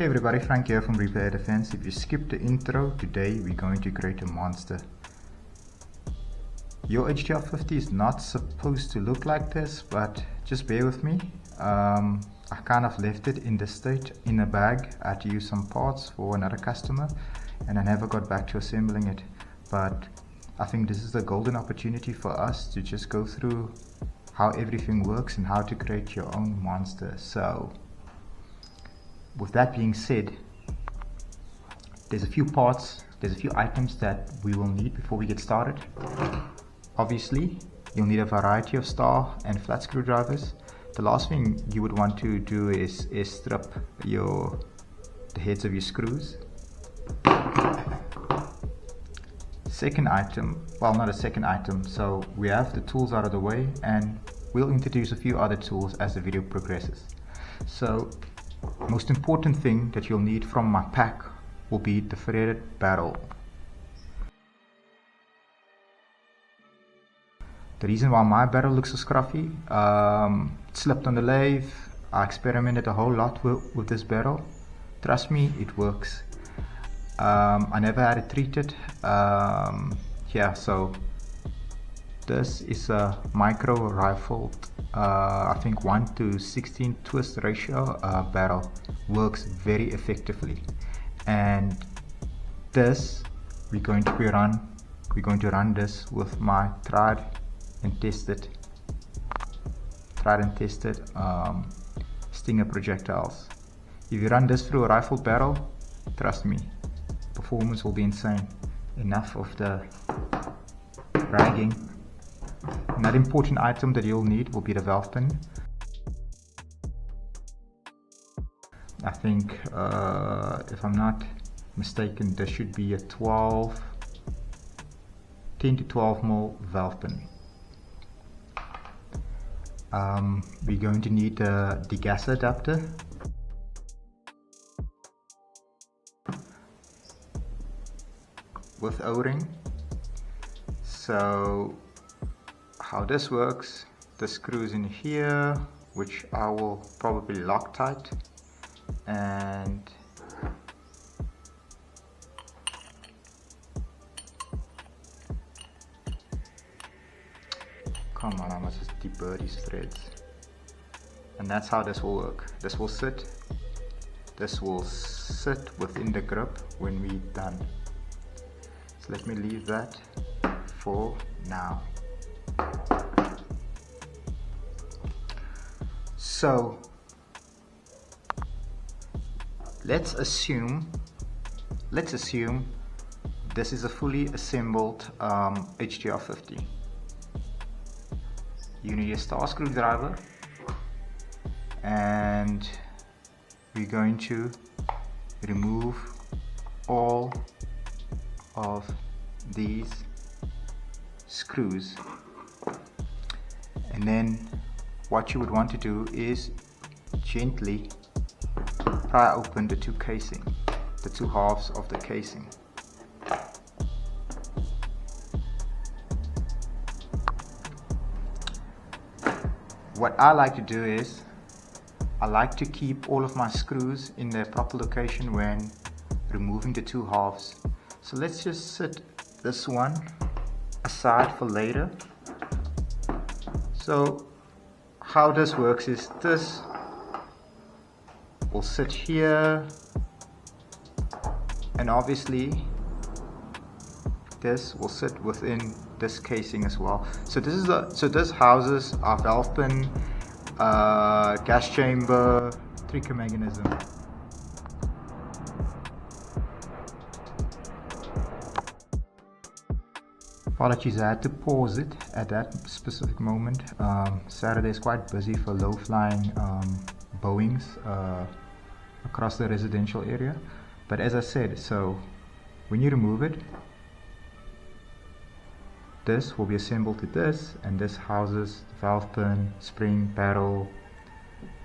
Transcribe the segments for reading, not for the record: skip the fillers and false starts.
Hey everybody, Frank here from Repair Defense. If you skipped the intro, today we're going to create a monster. Your HDR50 is not supposed to look like this, but just bear with me. I kind of left it in this state in a bag. I had to use some parts for another customer and I never got back to assembling it. But I think this is a golden opportunity for us to just go through how everything works and how to create your own monster. So with that being said, there's a few items that we will need before we get started. Obviously, you'll need a variety of star and flat screwdrivers. The last thing you would want to do is strip the heads of your screws. Second item, well, not a second item, so we have the tools out of the way and we'll introduce a few other tools as the video progresses. So most important thing that you'll need from my pack will be the threaded barrel. The reason why my barrel looks so scruffy, it slipped on the lathe. I experimented a whole lot with this barrel. Trust me, it works. I never had it treated. Yeah, so this is a micro rifled, I think 1:16 twist ratio barrel. Works very effectively. And this we're going to run this with my tried and tested Stinger projectiles. If you run this through a rifle barrel, trust me, performance will be insane. Enough of the bragging. Another important item that you'll need will be the valve pin. I think, if I'm not mistaken, there should be a 10 to 12 mil valve pin. We're going to need the degasser adapter. With O-ring. So how this works, the screws in here, which I will probably lock tight, and come on, I must just deburr these threads. And that's how this will work. This will sit within the grip when we're done. So let me leave that for now. So let's assume this is a fully assembled HDR50. You need a star screwdriver, and we're going to remove all of these screws. And then what you would want to do is gently pry open the two halves of the casing. What I like to do is I like to keep all of my screws in their proper location when removing the two halves. So let's just set this one aside for later. So how this works is this will sit here, and obviously this will sit within this casing as well. So this houses our valve pin, gas chamber, trigger mechanism. Apologies, I had to pause it at that specific moment. Saturday is quite busy for low-flying Boeings across the residential area. But as I said, so when you remove it, this will be assembled to this, and this houses the valve pin, spring, barrel,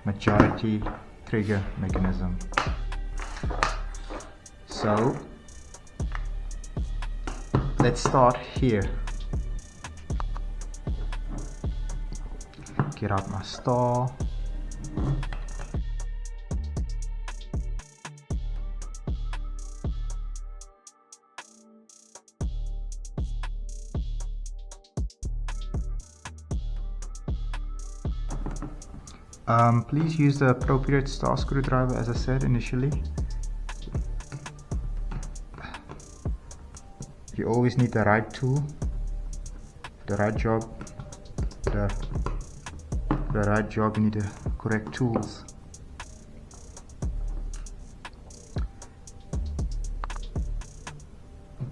majority, trigger mechanism. So let's start here. Get out my star. Please use the appropriate star screwdriver, as I said initially. You always need the right tool, the right job, the right job. You need the correct tools.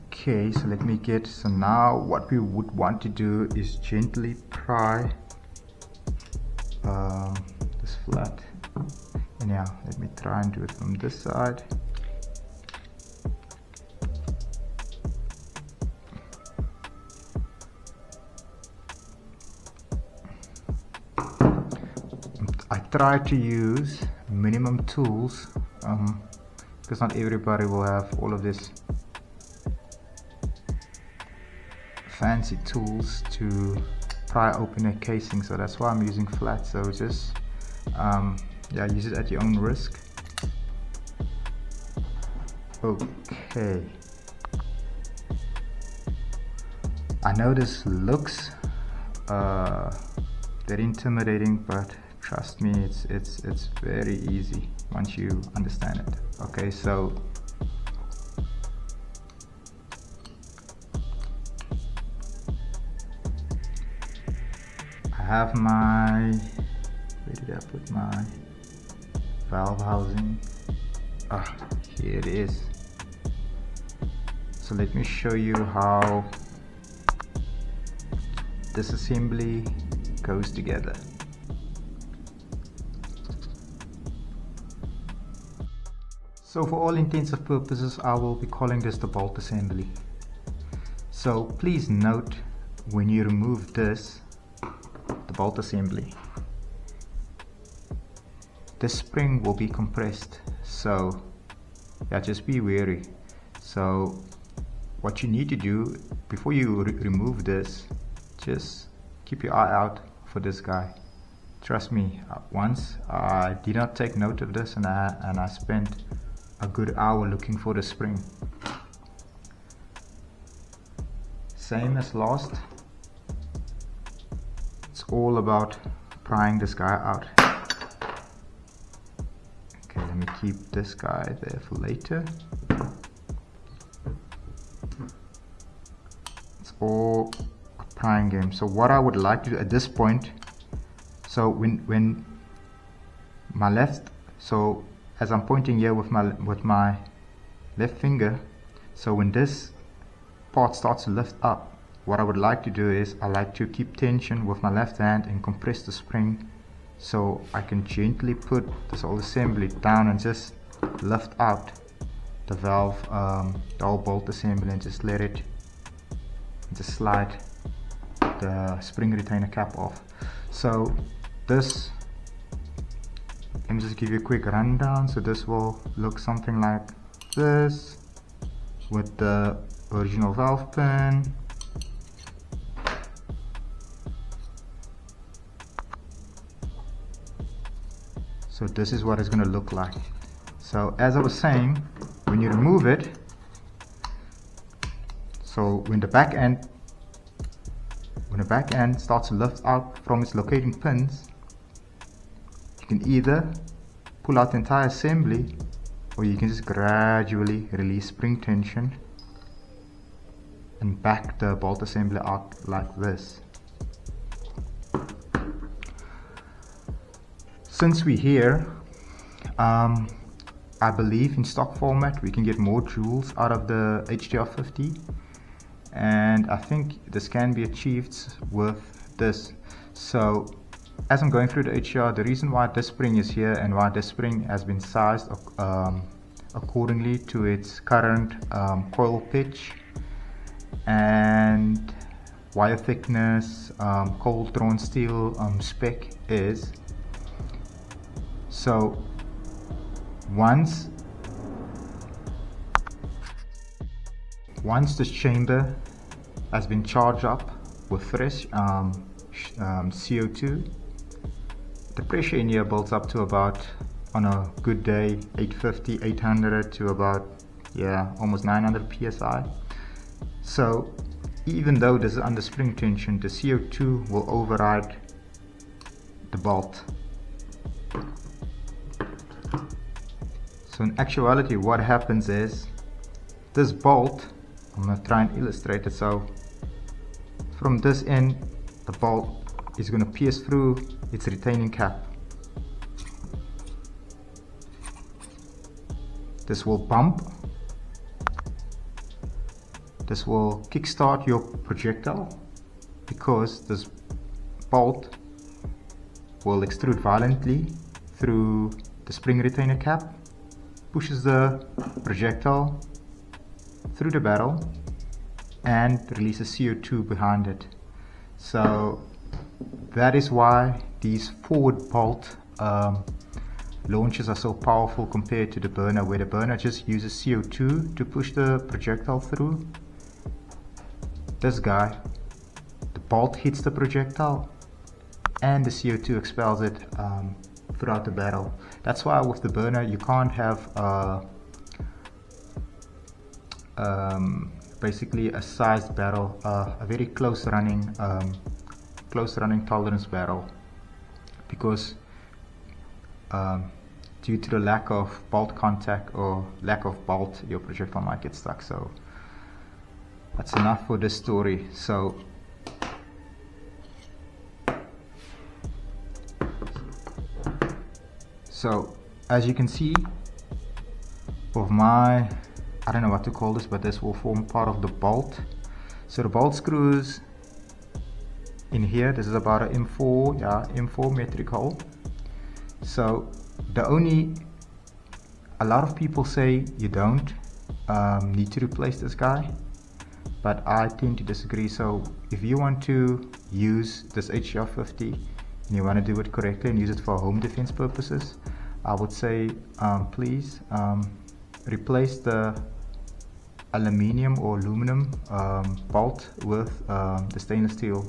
Okay, so let me get, so now what we would want to do is gently pry this flat. And yeah, let me try and do it from this side. I try to use minimum tools because not everybody will have all of this fancy tools to pry open a casing, so that's why I'm using flat. So just yeah, use it at your own risk. Okay, I know this looks very intimidating, but trust me, it's very easy once you understand it. Okay, so I have my, where did I put my valve housing? Ah, here it is. So let me show you how disassembly goes together. So for all intents and purposes, I will be calling this the bolt assembly. So please note, when you remove this, the bolt assembly, the spring will be compressed, so yeah, just be wary. So what you need to do before you remove this, just keep your eye out for this guy. Trust me, once I did not take note of this, and I spent a good hour looking for the spring. Same as last, it's all about prying this guy out. Okay, let me keep this guy there for later. It's all a prying game. So what I would like to do at this point, so when my left, so as I'm pointing here with my left finger, so when this part starts to lift up, what I would like to do is I like to keep tension with my left hand and compress the spring, so I can gently put this whole assembly down and just lift out the valve, the whole bolt assembly, and just let it just slide the spring retainer cap off. So this, let me just give you a quick rundown. So this will look something like this with the original valve pin. So this is what it's going to look like. So as I was saying, when you remove it, so when the back end starts to lift out from its locating pins, you can either pull out the entire assembly, or you can just gradually release spring tension and back the bolt assembly out like this. Since we're here, I believe in stock format we can get more joules out of the HDR50, and I think this can be achieved with this. So as I'm going through the HDR, the reason why this spring is here and why this spring has been sized accordingly to its current coil pitch and wire thickness, cold drawn steel spec is, so once this chamber has been charged up with fresh CO2, the pressure in here builds up to about, on a good day, 850, 800 to about, yeah, almost 900 psi. So even though this is under spring tension, the CO2 will override the bolt. So in actuality what happens is this bolt, I'm going to try and illustrate it. So from this end the bolt is going to pierce through its retaining cap. This will bump. This will kickstart your projectile because this bolt will extrude violently through the spring retainer cap, pushes the projectile through the barrel and releases CO2 behind it. So that is why these forward bolt launchers are so powerful compared to the burner, where the burner just uses CO2 to push the projectile through. This guy, the bolt hits the projectile and the CO2 expels it throughout the barrel. That's why with the burner you can't have basically a sized barrel, a very close running tolerance barrel, because due to the lack of bolt contact or lack of bolt, your projectile might get stuck. So that's enough for this story. So as you can see, of my, I don't know what to call this, but this will form part of the bolt. So the bolt screws in here, this is about an M4, M4 metric hole. So a lot of people say you don't need to replace this guy, but I tend to disagree. So if you want to use this HDR50 and you want to do it correctly and use it for home defense purposes, I would say please replace the aluminium or aluminum bolt with the stainless steel.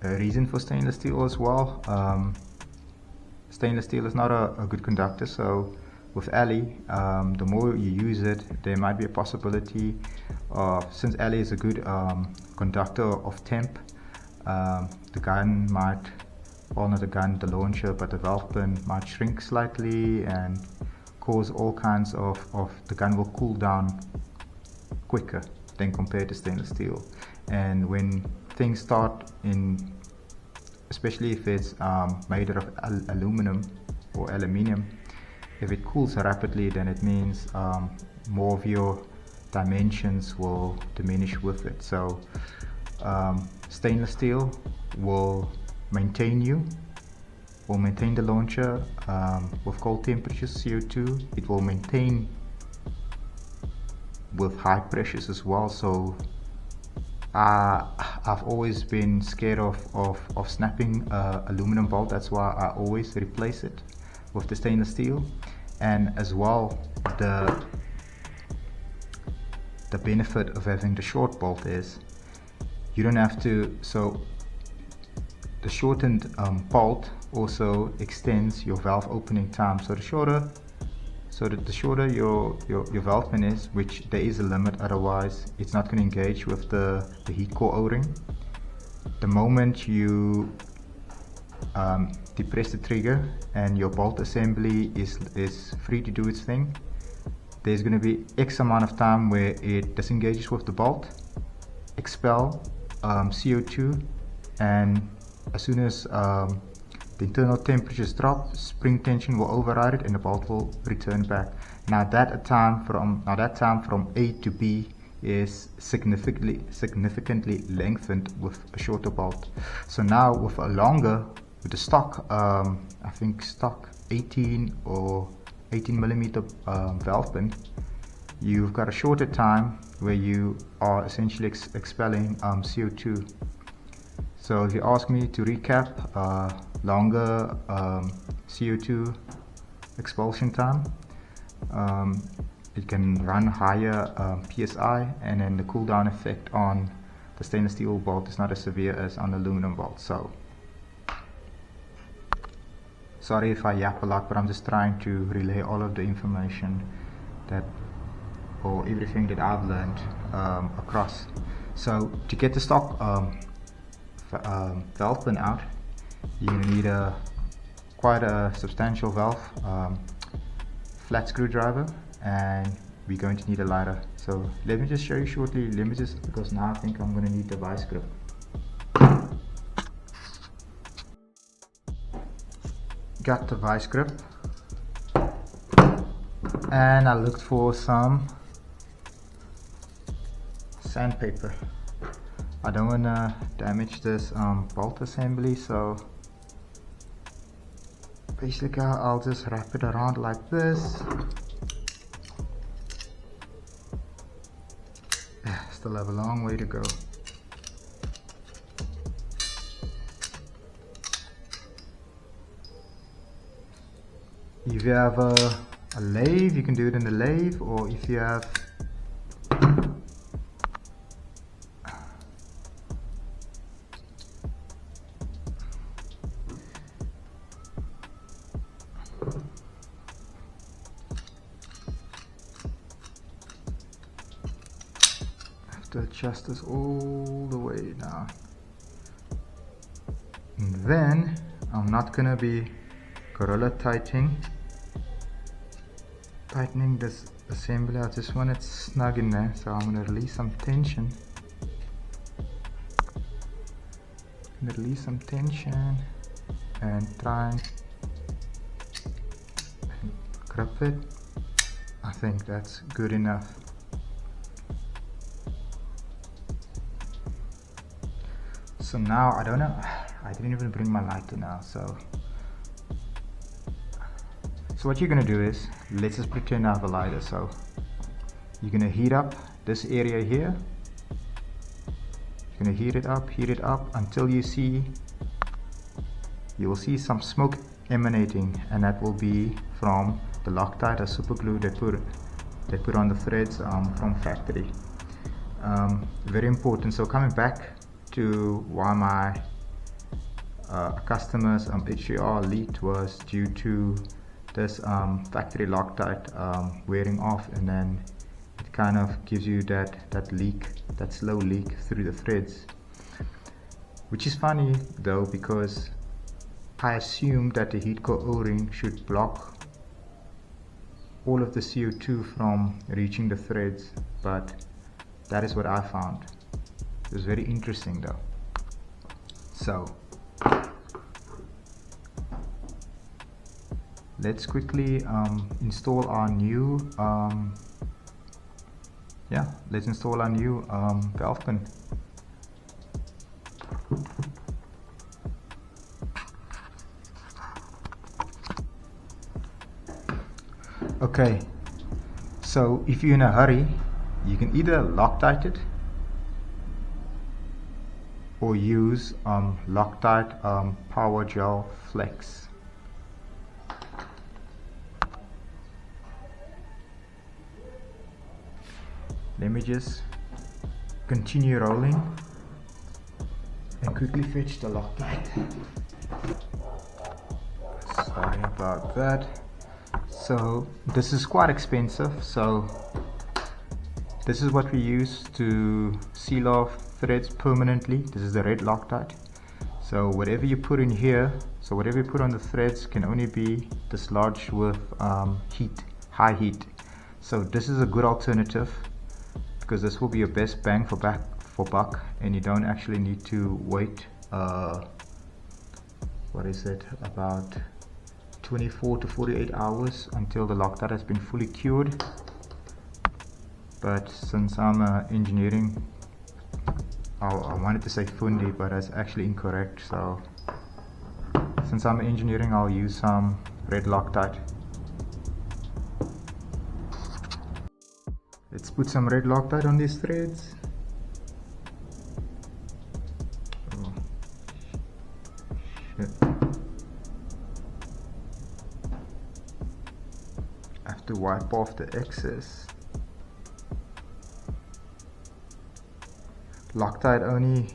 A reason for stainless steel as well, stainless steel is not a good conductor, so with Ali, the more you use it, there might be a possibility of, since Ali is a good conductor of temp, the gun might, well not the gun, the launcher, but the valve pin might shrink slightly and cause all kinds of the gun will cool down quicker than compared to stainless steel. And when things start in, especially if it's made out of aluminum or aluminium, if it cools rapidly, then it means more of your dimensions will diminish with it. So stainless steel will maintain the launcher with cold temperatures, CO2. It will maintain with high pressures as well. So I've always been scared of snapping aluminum bolt. That's why I always replace it with the stainless steel. And as well, the benefit of having the short bolt is you don't have to, so the shortened bolt also extends your valve opening time. So the shorter your valve pin is, which there is a limit, otherwise it's not going to engage with the heat core O-ring. The moment you depress the trigger and your bolt assembly is free to do its thing, there's going to be X amount of time where it disengages with the bolt, expel CO2, and as soon as the internal temperatures drop, spring tension will override it and the bolt will return back. Now that time from A to B is significantly lengthened with a shorter bolt. So now with a longer, with the stock, I think stock 18 or 18 millimeter valve pin, you've got a shorter time where you are essentially expelling CO2. So if you ask me to recap, longer CO2 expulsion time, it can run higher PSI, and then the cool down effect on the stainless steel bolt is not as severe as on the aluminum bolt. So sorry if I yap a lot, but I'm just trying to relay all of the information that, or everything that I've learned across. So to get the stock valve pin out, You're going to need quite a substantial valve, flat screwdriver, and we're going to need a lighter. So let me just show you shortly, because now I think I'm going to need the vice grip. Got the vice grip, and I looked for some sandpaper. I don't want to damage this bolt assembly, so basically I'll just wrap it around like this. Still have a long way to go. If you have a lathe, you can do it in the lathe, or if you have to adjust this all the way down. And then I'm not gonna be gorilla tightening this assembly. I just want it snug in there, so I'm gonna release some tension. And try and grip it. I think that's good enough. So now I don't know, I didn't even bring my lighter now, so what you're gonna do is, let's just pretend I have a lighter. So you're gonna heat up this area here. You're gonna heat it up until you will see some smoke emanating, and that will be from the Loctite or super glue they put on the threads from factory. Very important. So coming back to why my customer's HDR leaked was due to this factory Loctite wearing off, and then it kind of gives you that slow leak through the threads, which is funny though, because I assumed that the heat core O-ring should block all of the CO2 from reaching the threads, but that is what I found. It was very interesting though. So let's quickly install our new valve pin. Okay, so if you're in a hurry, you can either Loctite it or use Loctite Power Gel Flex. Let me just continue rolling and quickly fetch the Loctite. Sorry about that. So this is quite expensive, so this is what we use to seal off threads permanently. This is the red Loctite. So whatever you put in here, so whatever you put on the threads can only be dislodged with high heat. So this is a good alternative, because this will be your best bang for buck, and you don't actually need to wait about 24 to 48 hours until the Loctite has been fully cured. But since I'm engineering, I wanted to say fundi, but that's actually incorrect. So since I'm engineering, I'll use some red Loctite. Let's put some red Loctite on these threads. Oh, shit. I have to wipe off the excess. Loctite only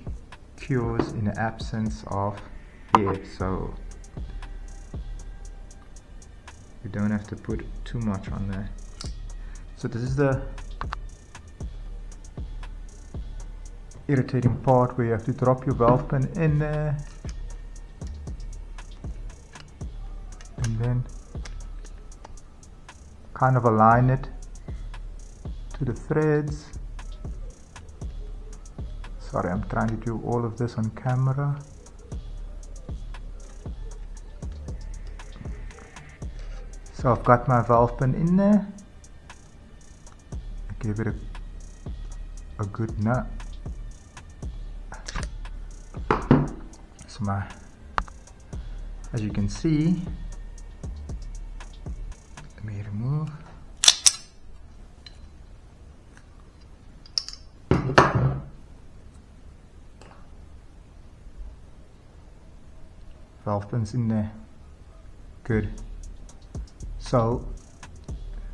cures in the absence of air, so you don't have to put too much on there. So this is the irritating part, where you have to drop your valve pin in there and then kind of align it to the threads. Sorry, I'm trying to do all of this on camera. So I've got my valve pin in there. I give it a good nut. So as you can see, let me remove. Valve pins in there. Good. So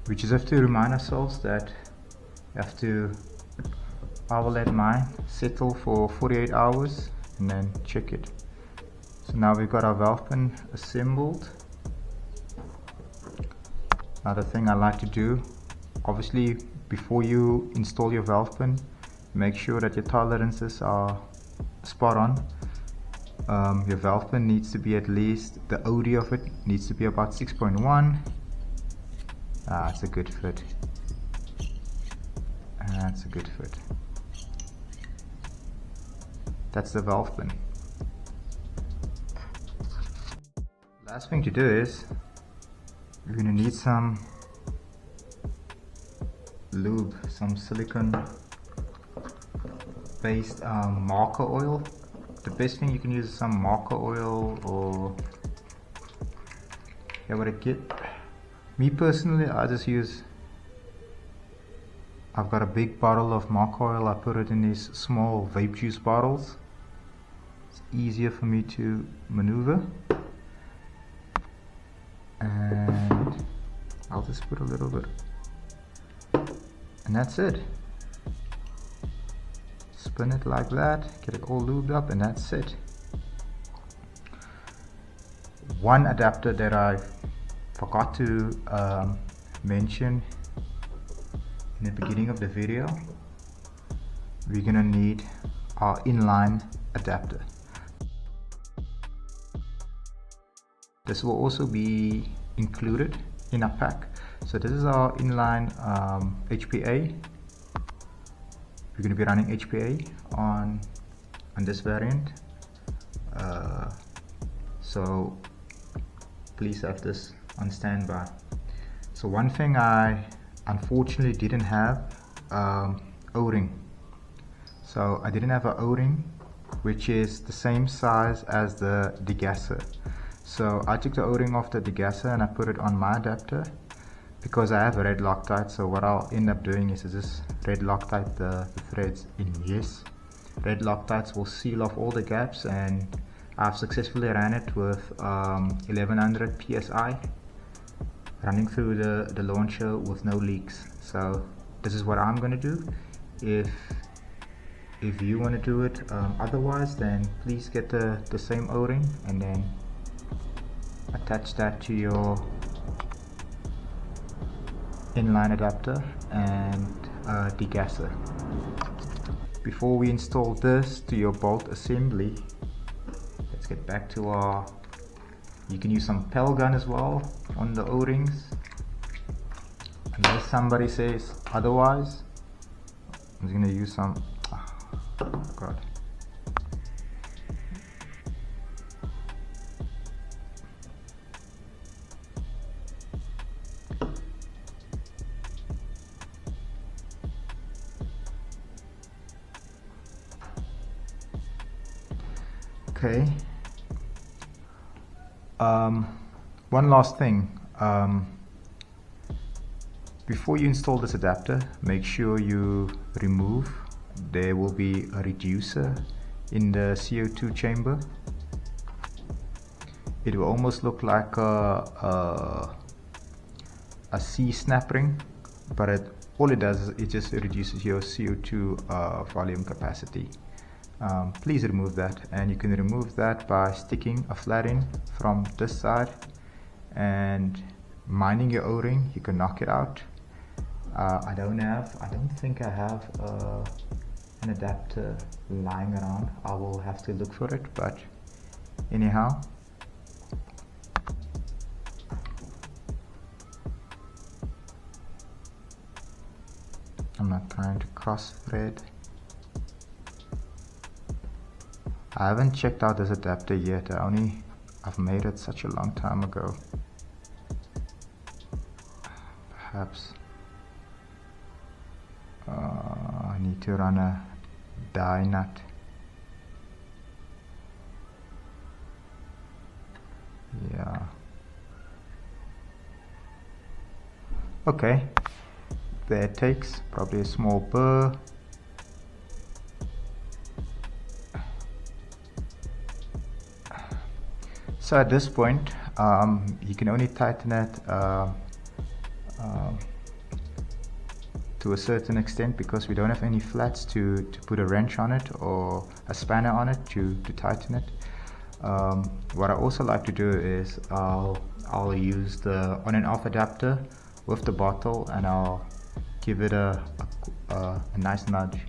we just have to remind ourselves that I will let mine settle for 48 hours and then check it. So now we've got our valve pin assembled. Another thing I like to do, obviously before you install your valve pin, make sure that your tolerances are spot on. Your valve pin needs to be at least, the OD of it needs to be about 6.1. It's a good fit. That's a good fit. That's the valve pin. Last thing to do is you're going to need some lube, some silicone based marker oil. The best thing you can use is some marker oil, or what I get. Me personally, I've got a big bottle of marker oil. I put it in these small vape juice bottles. It's easier for me to maneuver. And I'll just put a little bit, and that's it. Spin it like that, get it all lubed up, and that's it. One adapter that I forgot to mention in the beginning of the video, we're gonna need our inline adapter. This will also be included in our pack. So this is our inline HPA. We're going to be running HPA on this variant. So please have this on standby. So one thing I unfortunately didn't have, O-ring. So I didn't have an O-ring which is the same size as the degasser. So I took the O-ring off the degasser and I put it on my adapter because I have a red Loctite. So what I'll end up doing is just red Loctite the threads in. Yes, red Loctites will seal off all the gaps, and I've successfully ran it with 1100 psi running through the launcher with no leaks. So this is what I'm going to do. If you want to do it otherwise, then please get the same O-ring and then attach that to your inline adapter and degasser. Before we install this to your bolt assembly, let's get back to our, you can use some Pel gun as well on the O-rings unless somebody says otherwise. I'm just going to use some, oh God. Okay. One last thing. Before you install this adapter, make sure you remove, there will be a reducer in the CO2 chamber. It will almost look like a C-snap ring, but all it does is it just reduces your CO2 volume capacity. Please remove that, and you can remove that by sticking a flat end from this side and minding your O-ring. You can knock it out. I don't think I have an adapter lying around. I will have to look for it, but anyhow, trying to cross thread. I haven't checked out this adapter yet. I've made it such a long time ago. Perhaps I need to run a die nut. Yeah. Okay. There it takes. Probably a small burr. So at this point, you can only tighten it to a certain extent, because we don't have any flats to put a wrench on it or a spanner on it to tighten it. What I also like to do is I'll use the on and off adapter with the bottle, and I'll give it a nice nudge.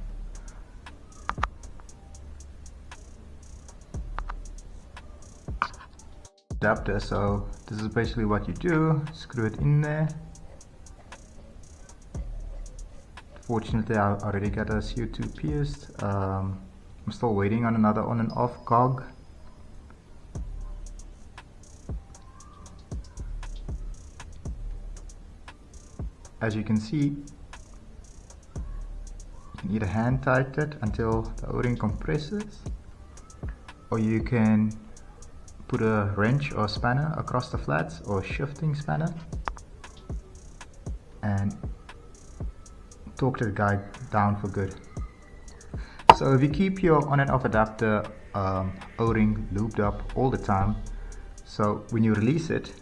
Adapter, so this is basically what you do. Screw it in there. Fortunately, I already got a CO2 pierced. I'm still waiting on another on and off cog. As you can see, you can either hand tighten it until the O-ring compresses, or you can put a wrench or spanner across the flats, or a shifting spanner, and torque the guy down for good. So if you keep your on and off adapter O-ring lubed up all the time, so when you release it,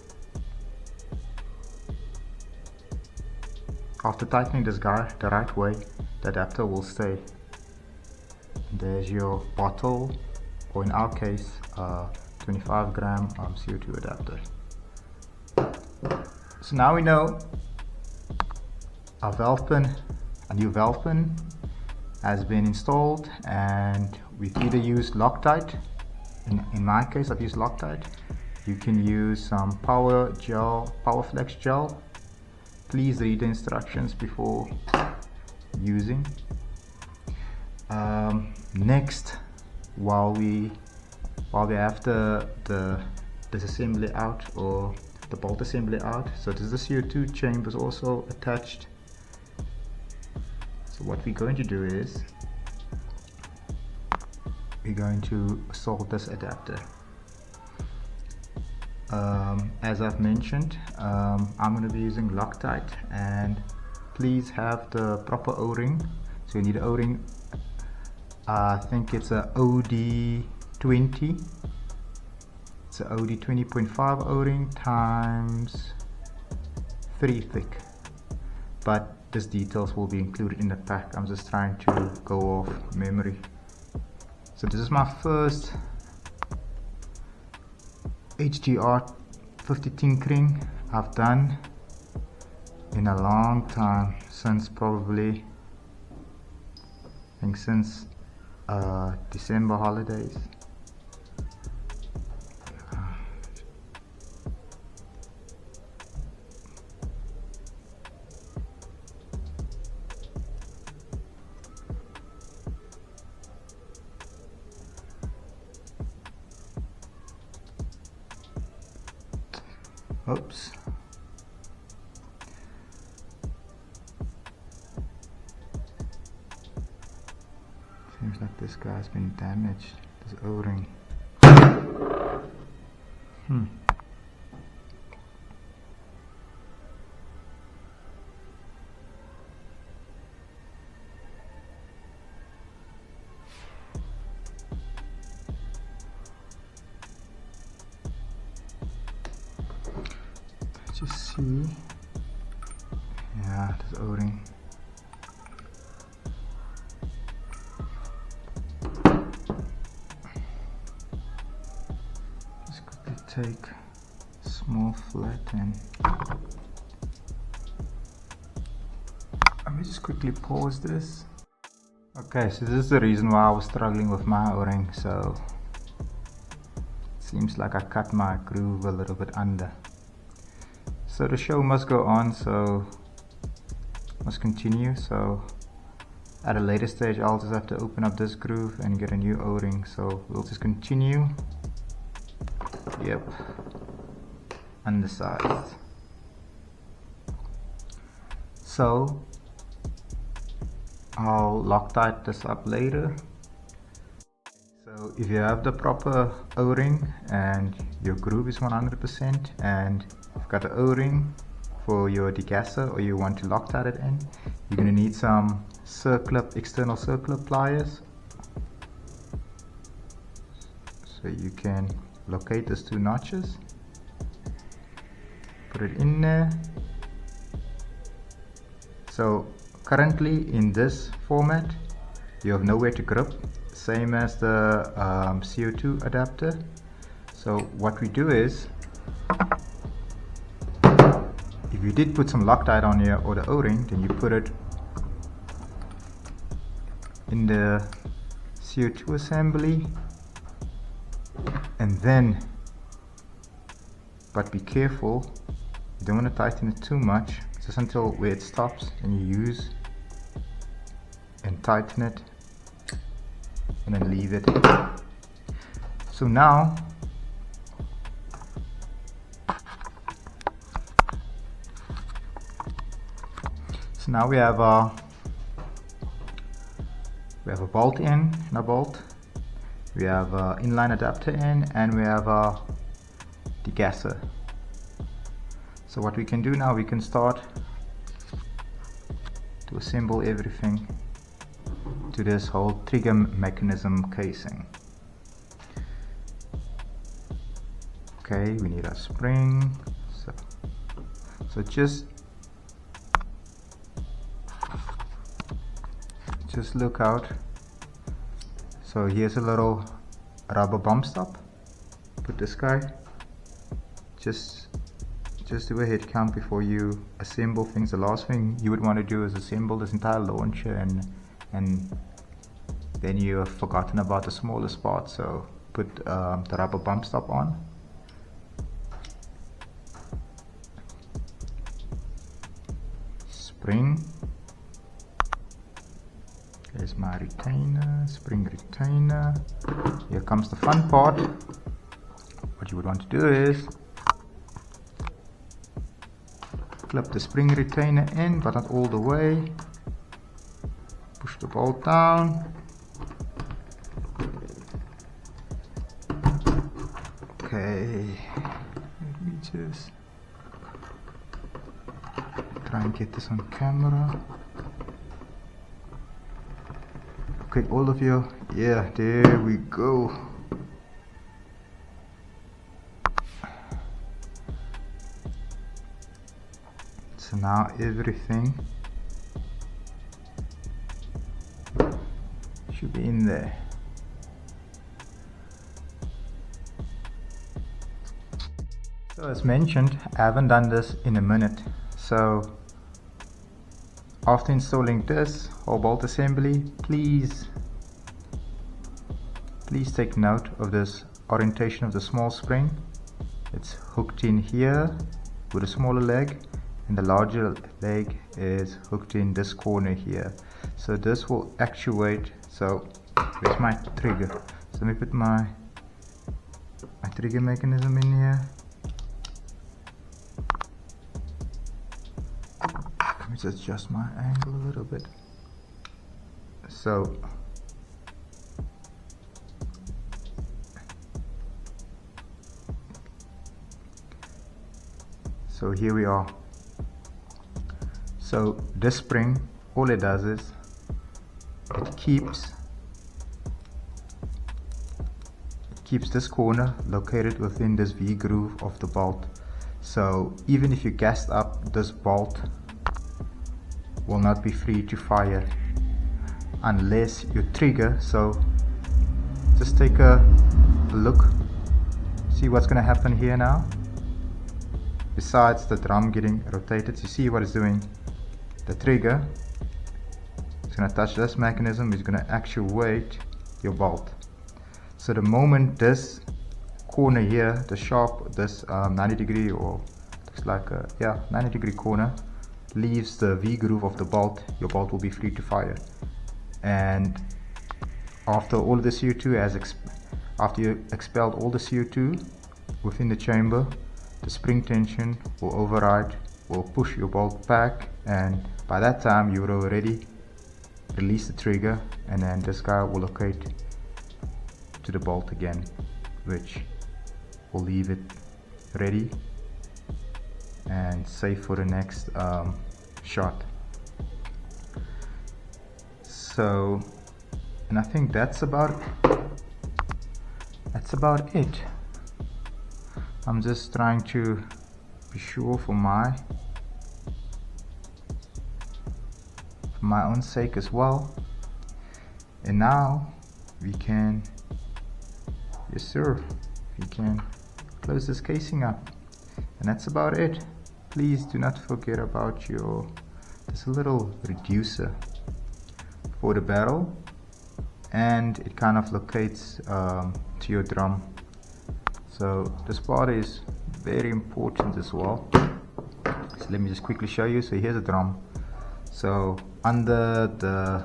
after tightening this guy the right way, the adapter will stay. There's your bottle, or in our case 25 gram CO2 adapter. So now we know our valve pin, a new valve pin has been installed, and we've either used Loctite. In my case, I've used Loctite. You can use some power flex gel. Please read the instructions before using. Next, while we have the disassembly out, or the bolt assembly out, so this is the CO2 chambers also attached. So what we're going to do is we're going to solder this adapter. As I've mentioned, I'm going to be using Loctite, and please have the proper O-ring. So you need an O-ring, I think it's a OD20. It's a OD 20.5 O-ring times 3 thick, but these details will be included in the pack. I'm just trying to go off memory. So this is my first HDR50 tinkering I've done in a long time, since probably, I think since December holidays. Oops. Seems like this guy's been damaged, this O-ring. Just see, yeah, this O-ring. Just quickly take a small flat and let me just quickly pause this. Okay, so this is the reason why I was struggling with my O-ring. So it seems like I cut my groove a little bit under. So the show must go on, so must continue. So At a later stage, I'll just have to open up this groove and get a new O-ring. So we'll just continue. Yep, undersized. So I'll Loctite this up later. So if you have the proper O-ring and your groove is 100% and you've got the O-ring for your degasser, or you want to Loctite it in, you're going to need some external circular pliers. So you can locate these two notches, put it in there. So currently in this format you have nowhere to grip, same as the CO2 adapter. So what we do is, if you did put some Loctite on here or the O-ring, then you put it in the CO2 assembly, and then, but be careful, you don't want to tighten it too much, just until where it stops, and you use and tighten it and then leave it. So now we have a bolt in and a bolt, we have an inline adapter in, and we have a degasser. So what we can do now, we can start to assemble everything to this whole trigger mechanism casing. Okay, we need a spring, so just look out. So here's a little rubber bump stop. Put this guy, just do a head count before you assemble things. The last thing you would want to do is assemble this entire launcher and then you have forgotten about the smallest part. So put the rubber bump stop on. Spring. There's my retainer, spring retainer. Here comes the fun part. What you would want to do is clip the spring retainer in, but not all the way. Push the bolt down. Okay, let me just try and get this on camera. Okay, all of you, yeah, there we go. So now everything should be in there. So as mentioned, I haven't done this in a minute. So after installing this whole bolt assembly, please take note of this orientation of the small spring. It's hooked in here with a smaller leg, and the larger leg is hooked in this corner here. So this will actuate. So where's my trigger? So let me put my trigger mechanism in here. Let me just adjust my angle a little bit. So here we are. So this spring, all it does is it keeps this corner located within this V groove of the bolt. So even if you gassed up, this bolt will not be free to fire unless you trigger. So just take a look, see what's going to happen here now. Besides the drum getting rotated, you see what it's doing. The trigger is going to touch this mechanism, it's going to actuate your bolt. So the moment this corner here, the sharp, this 90 degree, or looks like a 90 degree corner, leaves the V groove of the bolt, your bolt will be free to fire. and after all the CO2 after you expelled all the CO2 within the chamber, the spring tension will override, will push your bolt back, and by that time you would already release the trigger, and then this guy will locate to the bolt again, which will leave it ready and safe for the next shot. So, and I think that's about it. I'm just trying to be sure for my own sake as well. And now we can, yes sir, we can close this casing up, and that's about it. Please do not forget about this little reducer for the barrel, and it kind of locates to your drum. So this part is very important as well. So let me just quickly show you. So here's a drum. So under the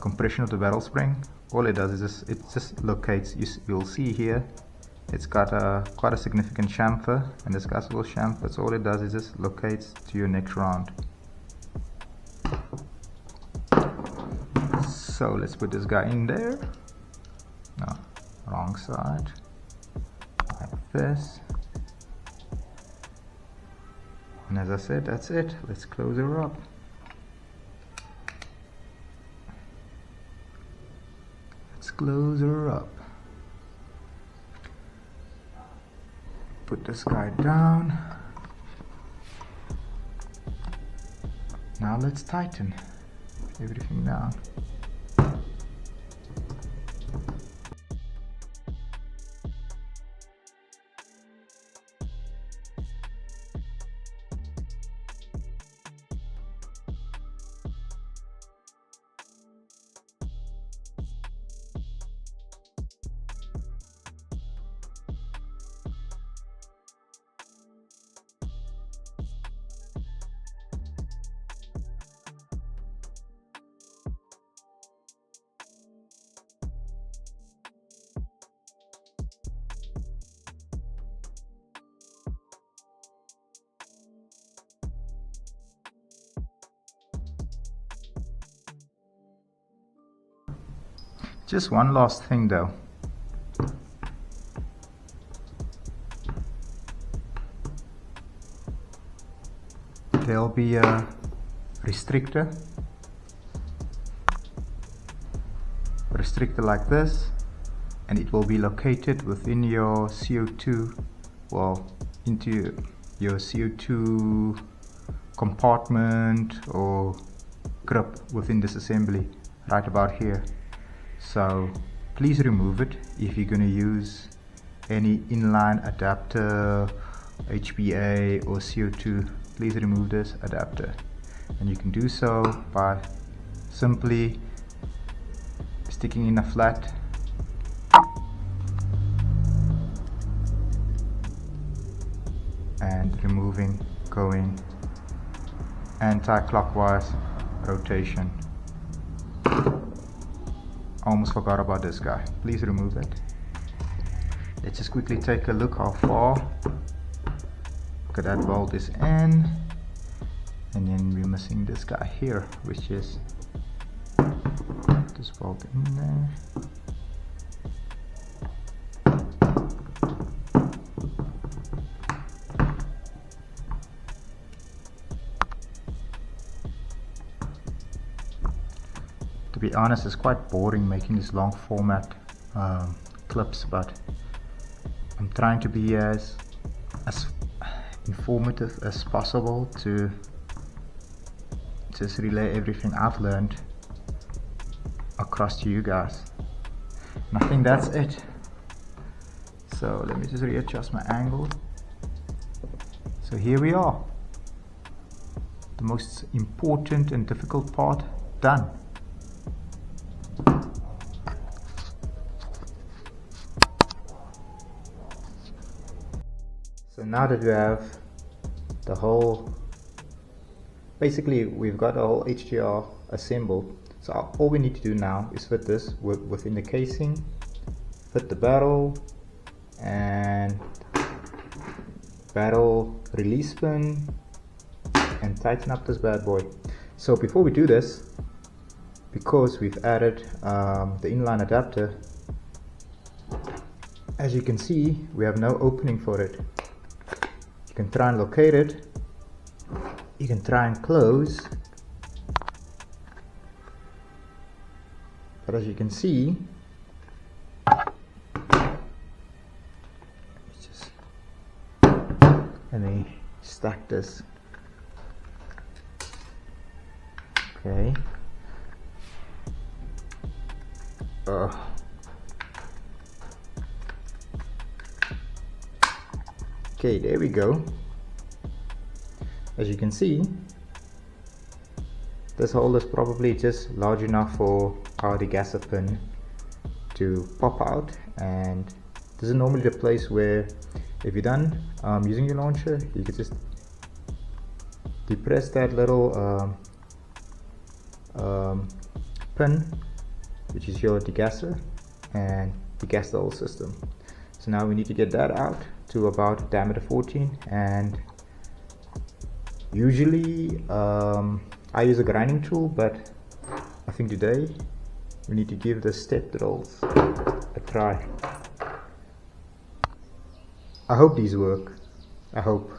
compression of the barrel spring, all it does is it just locates. You'll see here it's got quite a significant chamfer, and this guy's little chamfer. So all it does is just locates to your next round. So let's put this guy in there. No, wrong side, like this. And as I said, that's it. Let's close her up. Let's close her up. Put this guy down. Now let's tighten everything down. Just one last thing though. There'll be a restrictor like this, and it will be located within your CO2, well, into your CO2 compartment or grip within this assembly, right about here. So please remove it if you're going to use any inline adapter, HBA or CO2. Please remove this adapter, and you can do so by simply sticking in a flat and removing, going anti-clockwise rotation. Almost forgot about this guy. Please remove it. Let's just quickly take a look how far. Look at that bolt is in, and then we're missing this guy here, which is this bolt in there. To be honest, it's quite boring making this long format clips, but I'm trying to be as informative as possible to just relay everything I've learned across to you guys. And I think that's it. So let me just readjust my angle. So here we are. The most important and difficult part done. So now that we have the whole basically we've got our whole HDR assembled. So all we need to do now is fit this within the casing, fit the barrel and barrel release pin, and tighten up this bad boy. So before we do this, because we've added the inline adapter, as you can see we have no opening for it. You can try and locate it, you can try and close, but as you can see, let me stack this. Okay. Okay, there we go. As you can see, this hole is probably just large enough for our degasser pin to pop out, and this is normally the place where, if you're done using your launcher, you can just depress that little pin, which is your degasser, and degas the whole system. So now we need to get that out to about diameter 14, and usually I use a grinding tool, but I think today we need to give the step drills a try. I hope these work, I hope.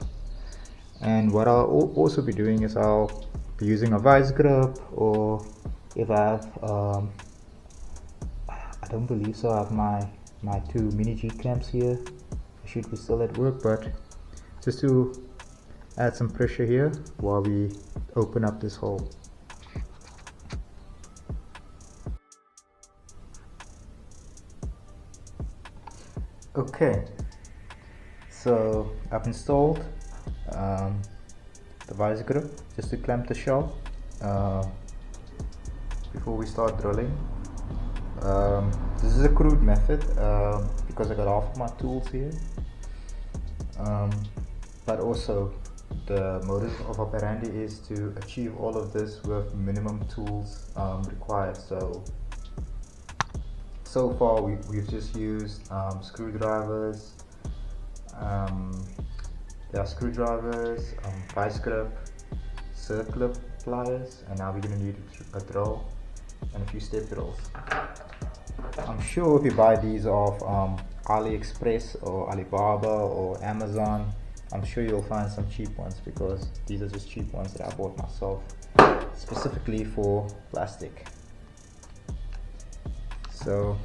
And what I'll also be doing is I'll be using a vice grip, or if I have I don't believe so, I have my two mini G clamps here. I should be still at work, but just to add some pressure here while we open up this hole. Okay, so I've installed the vice grip just to clamp the shell before we start drilling. This is a crude method because I got half of my tools here, but also the modus of operandi is to achieve all of this with minimum tools required. So far we've just used screwdrivers, there are screwdrivers, vice grip, circular pliers, and now we're going to need a drill and a few step drills. I'm sure if you buy these off AliExpress or Alibaba or Amazon, I'm sure you'll find some cheap ones, because these are just cheap ones that I bought myself specifically for plastic. So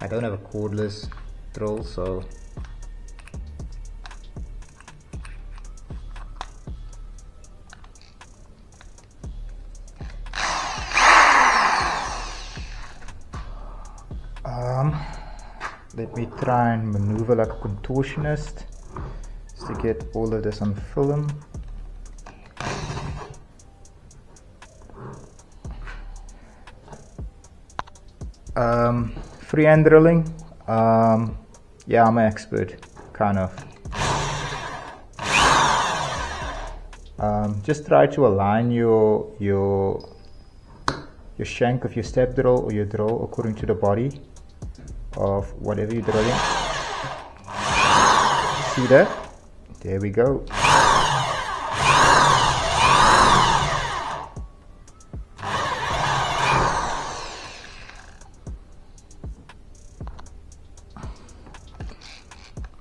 I don't have a cordless drill, so let me try and maneuver like a contortionist just to get all of this on film. Freehand drilling, yeah, I'm an expert, kind of. Just try to align your shank of your step drill or your drill according to the body of whatever you're drilling. See that? There we go.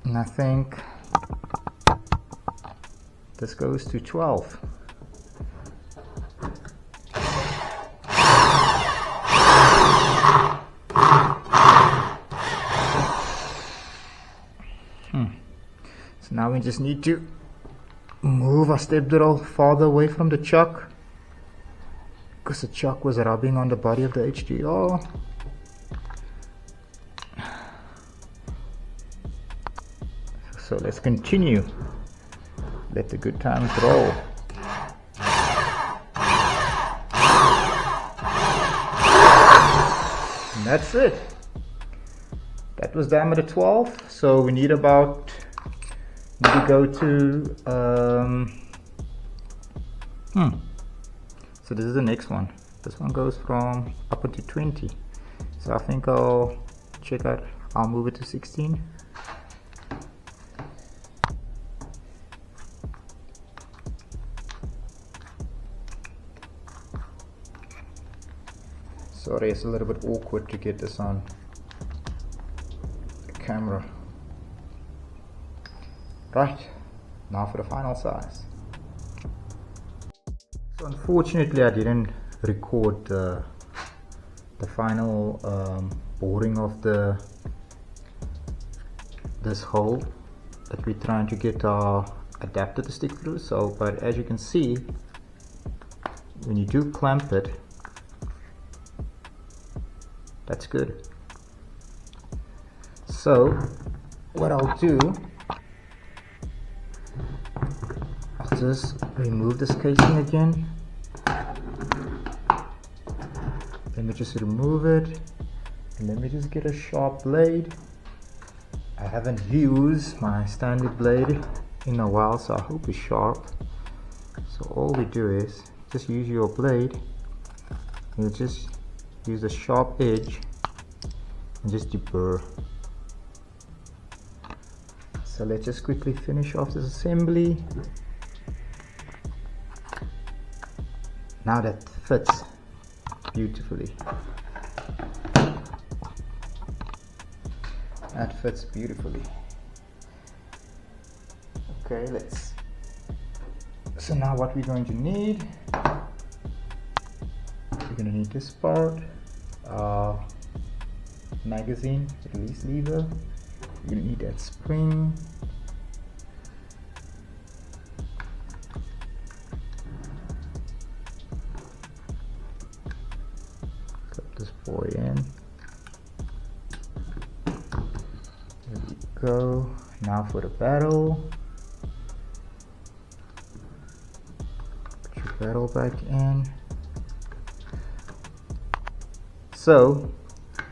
And I think this goes to 12. So now we just need to move our step drill farther away from the chuck, because the chuck was rubbing on the body of the HDR. So let's continue. Let the good times roll. And that's it. That was diameter 12. So we need about maybe go to so this is the next one. This one goes from up to 20, so I think I'll move it to 16. Sorry, it's a little bit awkward to get this on the camera. Right, now for the final size. So unfortunately I didn't record the final boring of this hole that we're trying to get our adapter to stick through. So, but as you can see, when you do clamp it, that's good. So what I'll do, I'll just remove this casing again. Let me just remove it, and let me just get a sharp blade. I haven't used my standard blade in a while, so I hope it's sharp. So all we do is just use your blade, you just use a sharp edge and just deburr. So let's just quickly finish off this assembly. Now that fits beautifully. That fits beautifully. Okay, so now what we're going to need, we're going to need this part, magazine release lever, you're going to need that spring, clip this boy in, there we go. Now for the barrel, put your barrel back in. So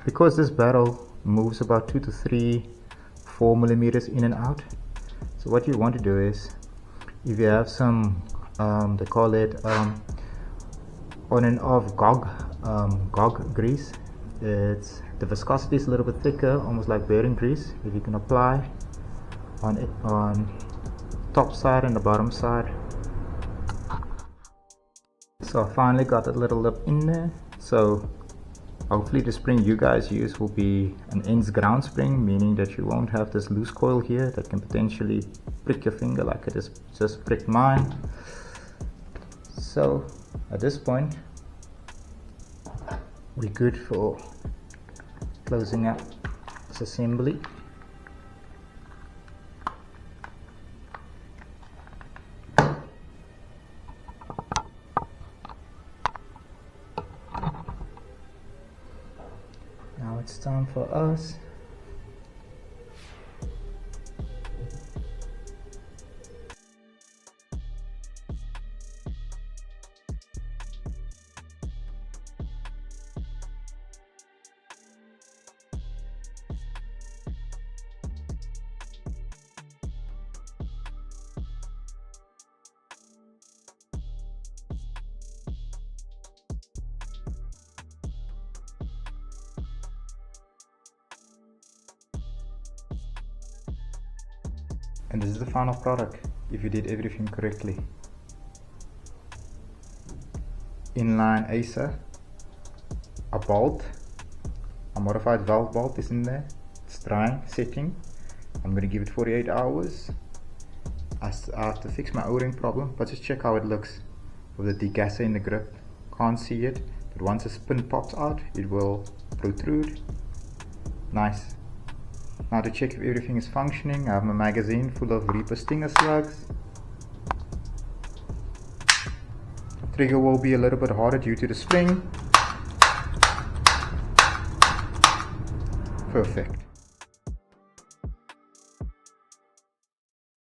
because this barrel moves about 2 to 4 millimeters in and out, so what you want to do is, if you have some they call it on and off gog grease, it's the viscosity is a little bit thicker, almost like bearing grease, that you can apply on it on top side and the bottom side. So I finally got that little lip in there. So hopefully the spring you guys use will be an ends ground spring, meaning that you won't have this loose coil here that can potentially prick your finger like it just pricked mine. So at this point we're good for closing up this assembly. Now it's time for us and this is the final product if you did everything correctly. Inline acer, a bolt, a modified valve bolt is in there, it's drying, setting. I'm going to give it 48 hours. I have to fix my O-ring problem, but just check how it looks with the degasser in the grip. Can't see it, but once a spin pops out it will protrude. Nice. Now to check if everything is functioning, I have my magazine full of Reaper Stinger slugs. Trigger will be a little bit harder due to the spring. Perfect.